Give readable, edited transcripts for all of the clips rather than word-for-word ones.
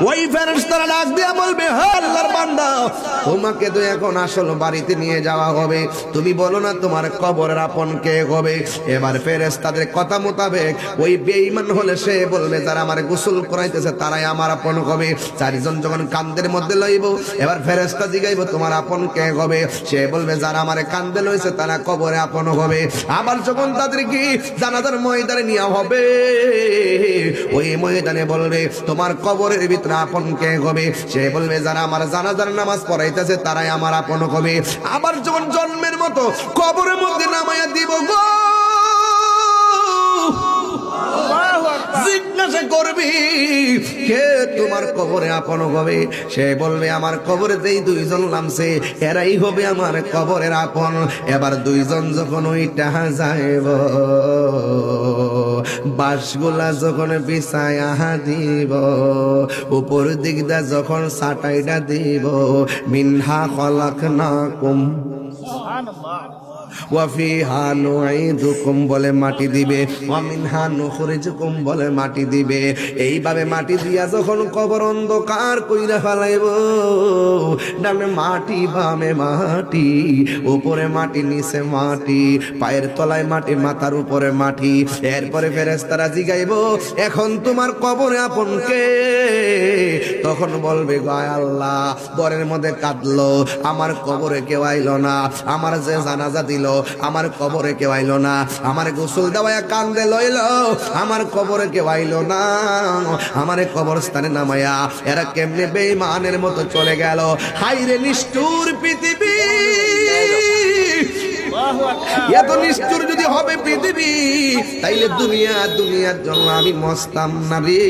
ওই ফেরেশতারা ডাক দিয়া বলবে, হে আল্লাহর বান্দা, তোমাকে তো এখন আসল বাড়িতে নিয়ে যাওয়া হবে, তুমি বলো না তোমার কবরের আপন কে হবে? এবার ফেরেশতাদের কথা মোতাবেক ওই বেঈমান হলে সে বলবে, যারা আমার গোসল করাইতেছে তারাই আমার আপন হবে। চারজন যখন কান্দের মধ্যে লইব, এবার ফেরেশতা জিগাইব, তোমার আপন কে হবে? সে বলবে, যারা আমার কান্দে লইছে তারা কবরে আপন হবে। আবার যখন তাদেরকে জানাজার ময়দানে নেওয়া হবে, ওই ময়দানে বলবে, তোমার কবরের ভিতরে আপন কে হবে? সে বলবে, যারা আমার জানাজার নামাজ পড়াইতেছে তারাই আমার আপন হবে। আবার যখন জন্মের মতো কবরের মধ্যে নামাইয়া দিব গো, জিজ্ঞাসা করবি, কে তোমার কবরে আপন হবে? সে বলবে, আমার কবরে যেই দুইজন নামছে এরাই হবে আমার কবরের আপন। এবার দুইজন যখন ওইটা যাইব, বাঁশগুলা যখন বিছায়া দিব, উপর দিক দা যখন সাটাইটা দিব, মিনহা খলাকনাকুম ওয়াফিহা নুঈদুকুম বলে মাটি দিবে, ওয়া মিনহা নুখরিজুকুম বলে মাটি দিবে। এইভাবে মাটি দিয়া যখন কবর অন্ধকার কইরা ফেলাইব, ডানে মাটি বামে মাটি, উপরে মাটি নিচে মাটি, পায়ের তলায় মাটি, মাথার উপরে মাটি। এরপরে ফেরেশতারা জিগাইব, এখন তোমার কবরে আপন কে? তখন বলবে, গায় আল্লাহ, ঘরের মধ্যে কাঁদলো, আমার কবরে কেউ আইলো না, আমার যে জানাজা দিল আমার কবরে কেউ আইলো না, আমার গোসল দেওয়া কান্দে লইল আমার কবরে কেউ আইলো না, আমার কবরস্থানে নামায়া এরা কেমনে বেঈমানের মতো চলে গেল। হাইরে নিষ্ঠুর পৃথিবী, এত নিষ্ঠুর যদি হবে পৃথিবী, তাইলে দুনিয়ার জন্য আমি মস্তাম না রে।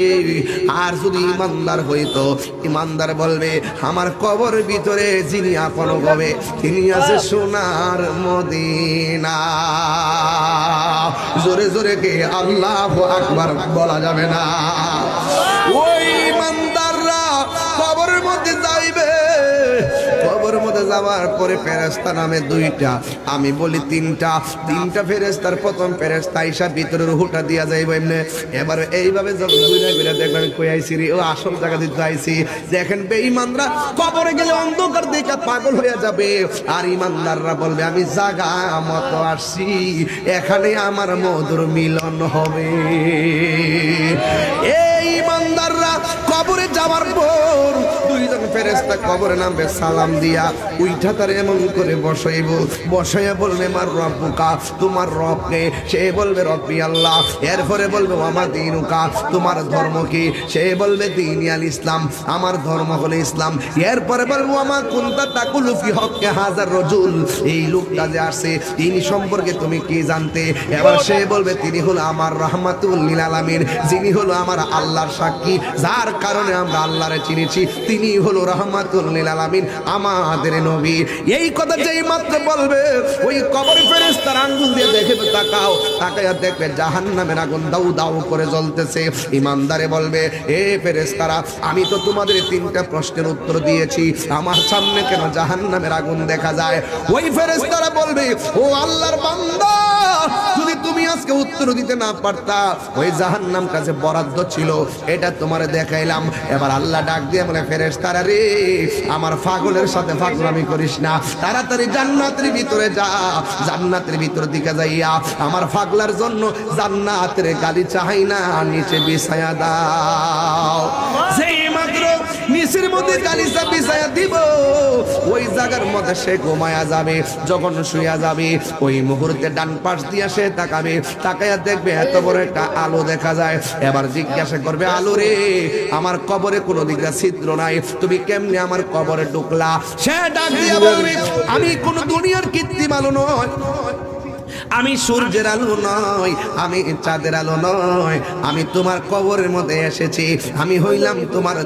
আর যদি ইমানদার হইতো, ইমানদার বলবে, আমার কবর ভিতরে যিনি আপন হবে তিনি আছে সোনার মদিনা। জোরে জোরে কে আল্লাহু আকবার বলা যাবে না? ওই ইমানদাররা কবরের মধ্যে যাইবে, কবরের মধ্যে যাওয়ার পরে ফেরেশতা নামে দুইটা, আমি বলি তিনটা ফেরেশতার প্রথম ফেরেশতা আইসা ভিতরে রুহটা দিয়া যাইব এমনি। এবার এইভাবে যখন দুইটা ঘুরে দেখবেন কই আইছি রে, ও আসল জায়গা দিতে আইছি। দেখেন বেঈমানরা কবরে গেলে অন্ধকার দেখে পাগল হয়ে যাবে, আর ইমানদাররা বলবে, আমি জাগা মতো আসছি, এখানে আমার মধুর মিলন হবে। এই ইমানদাররা কবরে যাওয়ার পর দুইজন ফেরেশতা কবরে নামবে, সালাম দিয়া উইঠা তার এমন করে বসাইব, বসাইয়া বলবে, মার রব্বুকা, তোমার রবকে? সে বলবে, রব্বি আল্লাহ। এরপরে বলবে, ওয়ামা দীনুকা, তোমার ধর্ম কি? সে বলবে, দীনি আল ইসলাম, আমার ধর্ম হলো ইসলাম। এরপরে বলবে, ওয়ামা কুনতা তাকুলু ফি হক্কে হাযার রাজুল, এই লোকটা যে আসে তিনি সম্পর্কে তুমি কি জানতে? এবার সে বলবে, তিনি হলো আমার রাহমাতুল লিল আলামিন, যিনি হলো আমার আল্লাহর সাক্ষী, যার কারণে আমরা আল্লাহরে চিনেছি, তিনি হলো রাহমাতুল লিল আলামিন, আমাদের নবী। এই কথা যেই মাত্র বলবে, ওই কবর ফেরেশতার আঙ্গুল দিয়ে দেখে, তাকায়া দেখবে জাহান্নামের আগুন দাউ দাউ করে জ্বলতেছে। ইমানদারে বলবে, এ ফেরেশতারা, আমি তো তোমাদের তিনটা প্রশ্নের উত্তর দিয়েছি, আমার সামনে কেন জাহান্নামের আগুন দেখা যায়? ওই ফেরেশতারা বলবে, ও আল্লাহর বান্দা, যদি তুমি আজকে উত্তর দিতে না পারতা, ওই জাহান্নাম কাছে বরাদ্দ ছিল, এটা তোমারে দেখাইলাম। এবার আল্লাহ ডাক দিয়ে বলে, ফেরেশতারা রে, আমার পাগলের সাথে পাগলামি করিস না, তাড়াতাড়ি জান্নাতের ভিতরে যা, জান্নাতের ভিতর দিকে যাইয়া আমার পাগলার জন্য জান্নাতের গালি চাই না, নিচে বিছায়া দাও। যেই মাত্র নিচের মধ্যে গালিচা বিছায়া দিব, ওই জায়গার মধ্যে সে ঘুমায়া যাবে। যখন শুয়া যাবে, ওই মুহূর্তে ডান পাশ দিয়া সে তাকাবে, তাকায়া দেখবে এত বড় একটা আলো দেখা যায়। এবার জিজ্ঞাসা করবে, আলো রে, আমার কবরে কোনো দিকে ছিদ্র নাই, তুমি কেমনে আমার কবরে ঢুকলা? সে ডাক দিয়া বলবে, আমি কোন দুনিয়ার কৃত্রিম আলো নয়, আমি সূর্যের আলো নয়, আমি চাঁদের আলো নয়, আমি তোমার কবরের মধ্যে এসেছি, আমি হইলাম তোমার